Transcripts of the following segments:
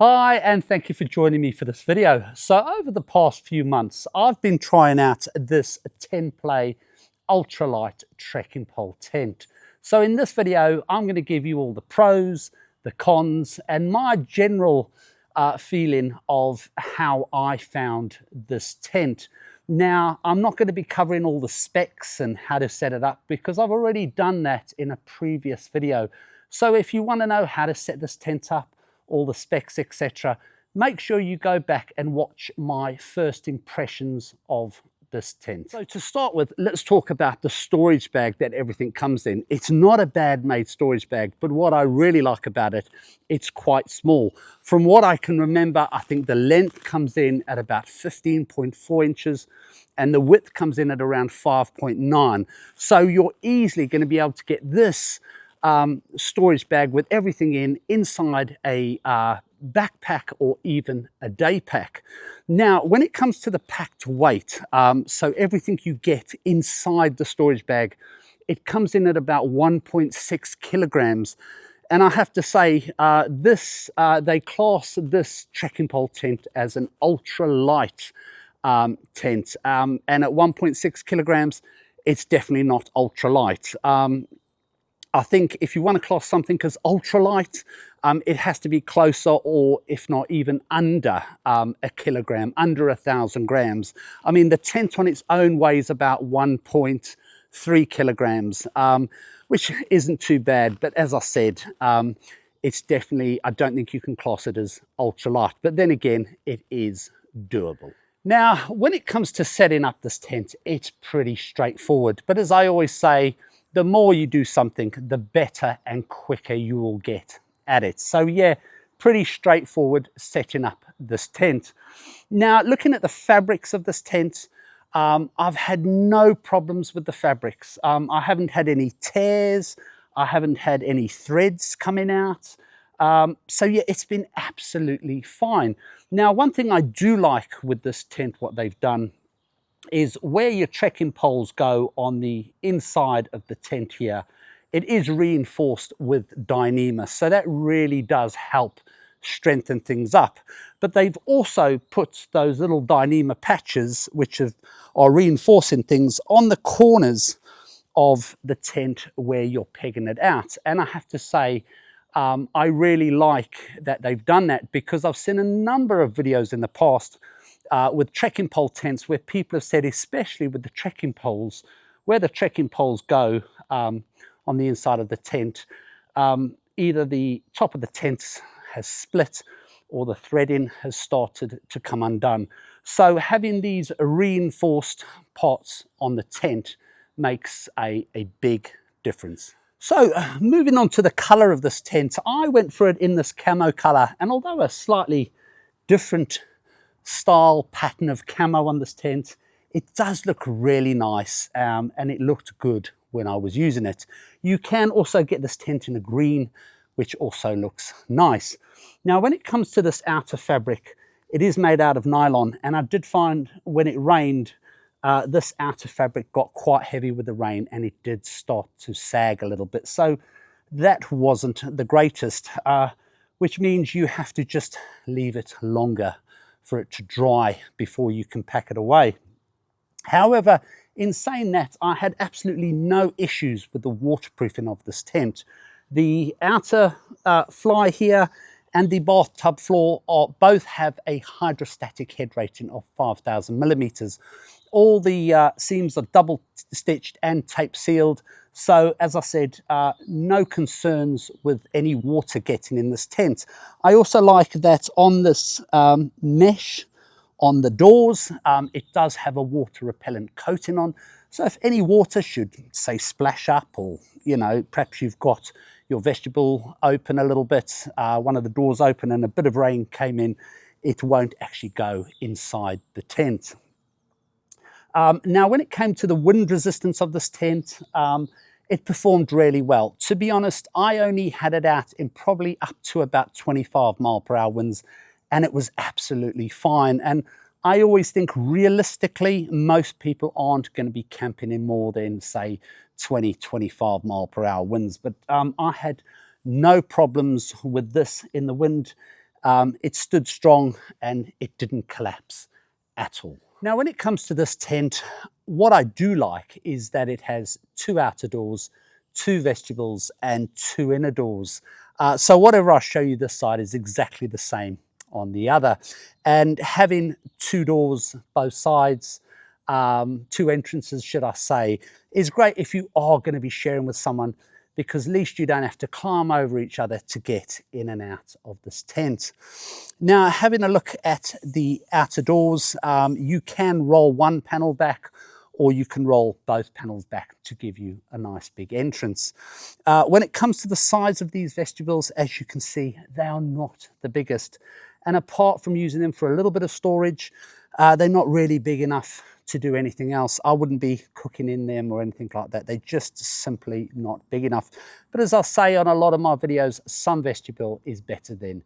Hi, and thank you for joining me for this video. So over the past few months, I've been trying out this TenPlay Ultralight trekking pole tent. So in this video, I'm going to give you all the pros, the cons, and my general feeling of how I found this tent. Now, I'm not going to be covering all the specs and how to set it up because I've already done that in a previous video. So if you want to know how to set this tent up, all the specs, etc., make sure you go back and watch my first impressions of this tent. So to start with, let's talk about the storage bag that everything comes in. It's not a bad made storage bag, but what I really like about it, it's quite small. From what I can remember, I think the length comes in at about 15.4 inches and the width comes in at around 5.9. So you're easily going to be able to get this storage bag with everything inside a backpack or even a day pack. Now, when it comes to the packed weight, so everything you get inside the storage bag, it comes in at about 1.6 kilograms. And I have to say, they class this trekking pole tent as an ultralight tent. And at 1.6 kilograms, it's definitely not ultralight. I think if you want to class something as ultralight, it has to be closer, or if not even under a kilogram, under 1,000 grams. I mean, the tent on its own weighs about 1.3 kilograms, which isn't too bad. But as I said, it's definitely, I don't think you can class it as ultralight. But then again, it is doable. Now, when it comes to setting up this tent, it's pretty straightforward. But as I always say, the more you do something, the better and quicker you will get at it. So yeah, pretty straightforward setting up this tent. Now, looking at the fabrics of this tent, I've had no problems with the fabrics. I haven't had any tears. I haven't had any threads coming out. So yeah, it's been absolutely fine. Now, one thing I do like with this tent, what they've done, is where your trekking poles go on the inside of the tent here, it is reinforced with Dyneema, so that really does help strengthen things up. But they've also put those little Dyneema patches, which are reinforcing things on the corners of the tent where you're pegging it out. And I have to say, I really like that they've done that, because I've seen a number of videos in the past with trekking pole tents where people have said, especially with the trekking poles, where the trekking poles go on the inside of the tent, either the top of the tent has split or the threading has started to come undone. So having these reinforced parts on the tent makes a big difference. So moving on to the color of this tent, I went for it in this camo color, and although a slightly different style pattern of camo on this tent, it does look really nice, and it looked good when I was using it. You can also get this tent in a green, which also looks nice. Now, when it comes to this outer fabric, it is made out of nylon, and I did find when it rained, this outer fabric got quite heavy with the rain, and it did start to sag a little bit. So that wasn't the greatest, which means you have to just leave it longer for it to dry before you can pack it away. However, in saying that, I had absolutely no issues with the waterproofing of this tent. The outer fly here and the bathtub floor both have a hydrostatic head rating of 5,000 millimeters. All the seams are double stitched and tape sealed. So as I said, no concerns with any water getting in this tent. I also like that on this mesh on the doors, it does have a water repellent coating on. So if any water should, say, splash up, or, you know, perhaps you've got your vestibule open a little bit, one of the doors open and a bit of rain came in, it won't actually go inside the tent. Now, when it came to the wind resistance of this tent, it performed really well. To be honest, I only had it out in probably up to about 25 mile per hour winds, and it was absolutely fine. And I always think realistically, most people aren't going to be camping in more than, say, 20, 25 mile per hour winds. But I had no problems with this in the wind. it stood strong and it didn't collapse at all. Now, when it comes to this tent, what I do like is that it has 2 outer doors, 2 vestibules and 2 inner doors. So whatever I show you this side is exactly the same on the other. And having 2 doors both sides, 2 entrances should I say, is great if you are going to be sharing with someone, because at least you don't have to climb over each other to get in and out of this tent. Now, having a look at the outer doors, you can roll one panel back or you can roll both panels back to give you a nice big entrance. When it comes to the size of these vestibules, as you can see, they are not the biggest. And apart from using them for a little bit of storage, they're not really big enough to do anything else. I wouldn't be cooking in them or anything like that. They're just simply not big enough. But as I say on a lot of my videos, some vestibule is better than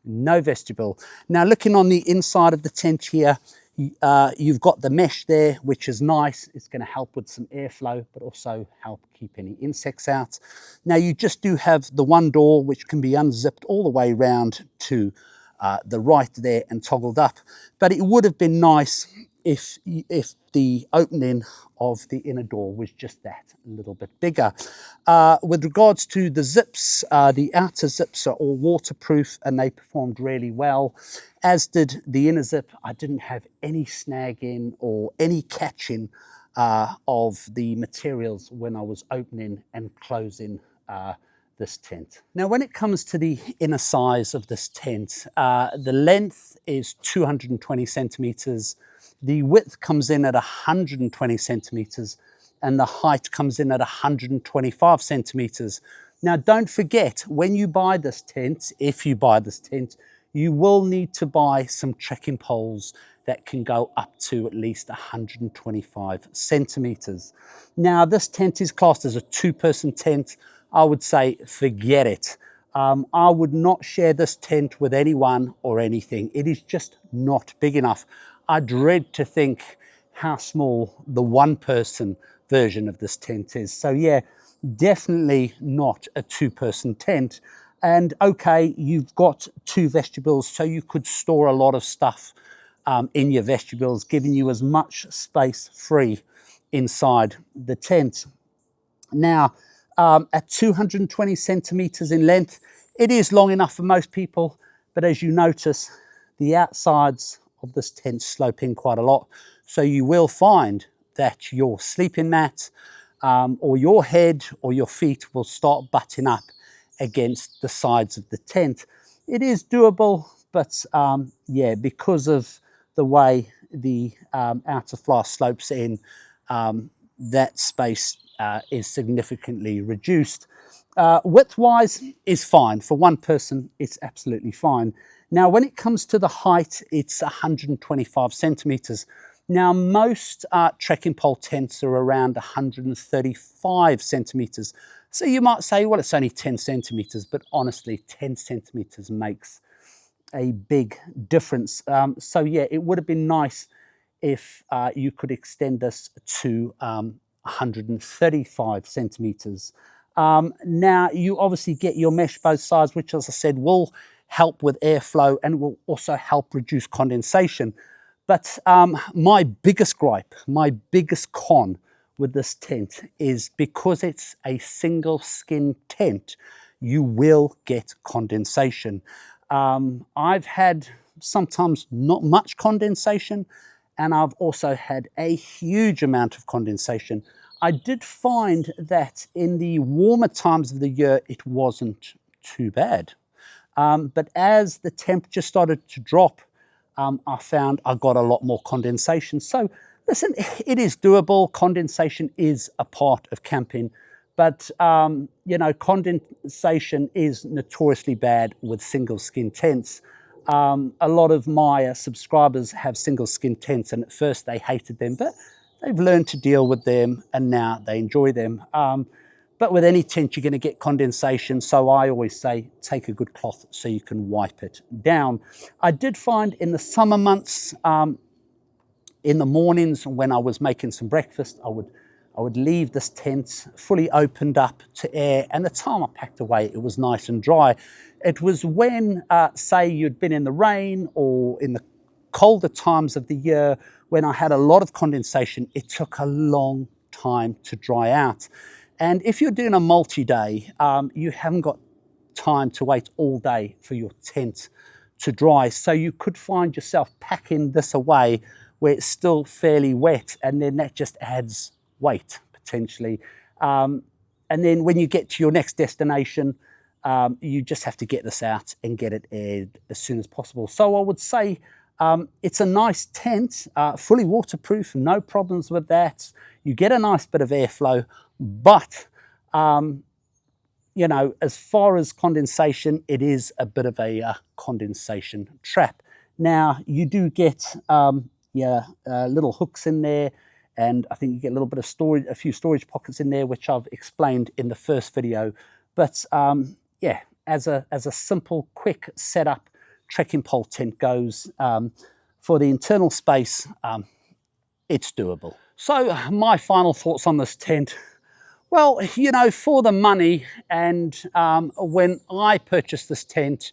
no vestibule. Now, looking on the inside of the tent here, you've got the mesh there, which is nice. It's going to help with some airflow, but also help keep any insects out. Now, you just do have the one door, which can be unzipped all the way around to the right there and toggled up. But it would have been nice if the opening of the inner door was just that a little bit bigger. With regards to the zips, the outer zips are all waterproof and they performed really well, as did the inner zip. I didn't have any snagging or any catching of the materials when I was opening and closing this tent. Now, when it comes to the inner size of this tent, the length is 220 centimeters. The width comes in at 120 centimeters and the height comes in at 125 centimeters. Now, don't forget, when you buy this tent, if you buy this tent, you will need to buy some trekking poles that can go up to at least 125 centimeters. Now, this tent is classed as a 2-person tent. I would say forget it. I would not share this tent with anyone or anything. It is just not big enough. I dread to think how small the 1-person version of this tent is. So yeah, definitely not a 2-person tent. And okay, you've got 2 vestibules, so you could store a lot of stuff in your vestibules, giving you as much space free inside the tent. Now, at 220 centimeters in length, it is long enough for most people, but as you notice, the outsides of this tent slope in quite a lot. So you will find that your sleeping mat or your head or your feet will start butting up against the sides of the tent. It is doable, but yeah, because of the way the outer fly slopes in, that space is significantly reduced. Width-wise is fine. For 1 person, it's absolutely fine. Now, when it comes to the height, it's 125 centimeters. Now, most trekking pole tents are around 135 centimeters. So you might say, well, it's only 10 centimeters, but honestly, 10 centimeters makes a big difference. So yeah, it would have been nice if you could extend this to 135 centimeters. Now, you obviously get your mesh both sides, which, as I said, will help with airflow and will also help reduce condensation. But my biggest gripe, my biggest con with this tent is because it's a single skin tent, you will get condensation. I've had sometimes not much condensation, and I've also had a huge amount of condensation. I did find that in the warmer times of the year, it wasn't too bad. But as the temperature started to drop, I found I got a lot more condensation. So listen, it is doable. Condensation is a part of camping. But, you know, condensation is notoriously bad with single skin tents. A lot of my subscribers have single skin tents, and at first they hated them, but they've learned to deal with them and now they enjoy them. But with any tent, you're going to get condensation. So I always say, take a good cloth so you can wipe it down. I did find in the summer months, in the mornings when I was making some breakfast, I would I would leave this tent fully opened up to air, and the time I packed away, it was nice and dry. It was when, say, you'd been in the rain or in the colder times of the year when I had a lot of condensation, it took a long time to dry out. And if you're doing a multi-day, you haven't got time to wait all day for your tent to dry. So you could find yourself packing this away where it's still fairly wet, and then that just adds weight potentially. And then when you get to your next destination, you just have to get this out and get it aired as soon as possible. So I would say it's a nice tent, fully waterproof, no problems with that. You get a nice bit of airflow, but you know, as far as condensation, it is a bit of a condensation trap. Now, you do get little hooks in there, and I think you get a little bit of storage, a few storage pockets in there, which I've explained in the first video. But yeah, as a simple, quick setup, trekking pole tent goes, for the internal space, it's doable. So my final thoughts on this tent. Well, you know, for the money, and when I purchased this tent,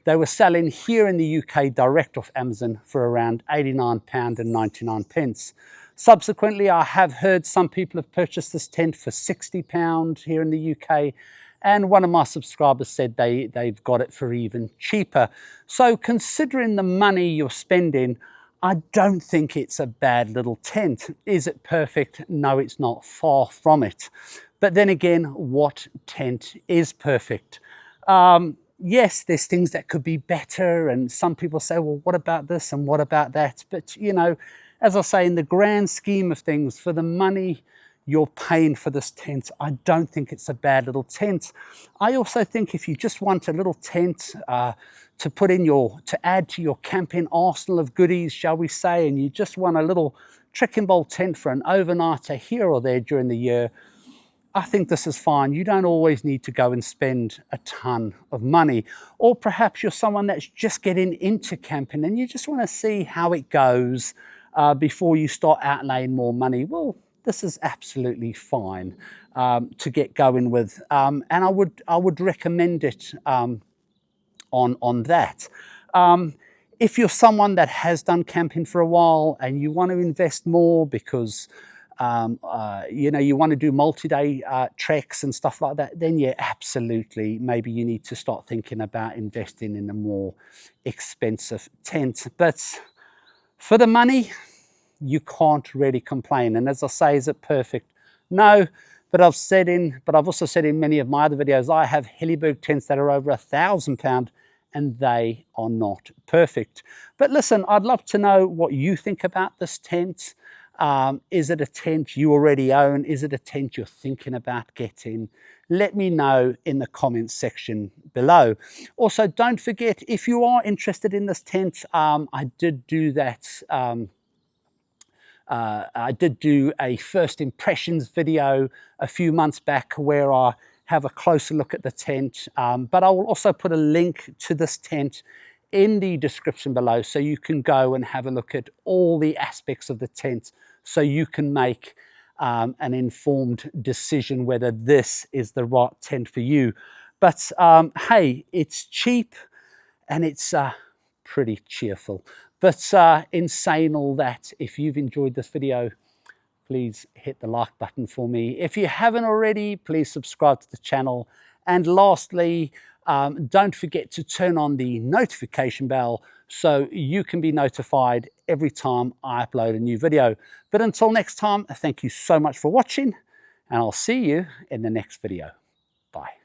they were selling here in the UK direct off Amazon for around £89.99. Subsequently, I have heard some people have purchased this tent for £60 here in the UK, and one of my subscribers said they've got it for even cheaper. So considering the money you're spending, I don't think it's a bad little tent. Is it perfect? No, it's not. Far from it. But then again, what tent is perfect? Yes, there's things that could be better, and some people say, well, what about this and what about that? But, you know, as I say, in the grand scheme of things, for the money you're paying for this tent, I don't think it's a bad little tent. I also think if you just want a little tent to put in to add to your camping arsenal of goodies, shall we say, and you just want a little trekking pole tent for an overnighter here or there during the year, I think this is fine. You don't always need to go and spend a ton of money. Or perhaps you're someone that's just getting into camping and you just want to see how it goes before you start outlaying more money. Well, this is absolutely fine to get going with. And I would recommend it on that. If you're someone that has done camping for a while and you want to invest more because you know, you want to do multi-day treks and stuff like that, then yeah, absolutely, maybe you need to start thinking about investing in a more expensive tent. But for the money, you can't really complain. And as I say, is it perfect? No, but I've also said in many of my other videos, I have Helleberg tents that are over £1,000 and they are not perfect. But listen, I'd love to know what you think about this tent. Is it a tent you already own? Is it a tent you're thinking about getting? Let me know in the comments section below. Also, don't forget, if you are interested in this tent, I did do that. I did do a first impressions video a few months back where I have a closer look at the tent, but I will also put a link to this tent in the description below so you can go and have a look at all the aspects of the tent so you can make an informed decision whether this is the right tent for you. But hey, it's cheap and it's pretty cheerful. But in saying all that, if you've enjoyed this video, please hit the like button for me. If you haven't already, please subscribe to the channel. And lastly, don't forget to turn on the notification bell so you can be notified every time I upload a new video. But until next time, thank you so much for watching, and I'll see you in the next video. Bye.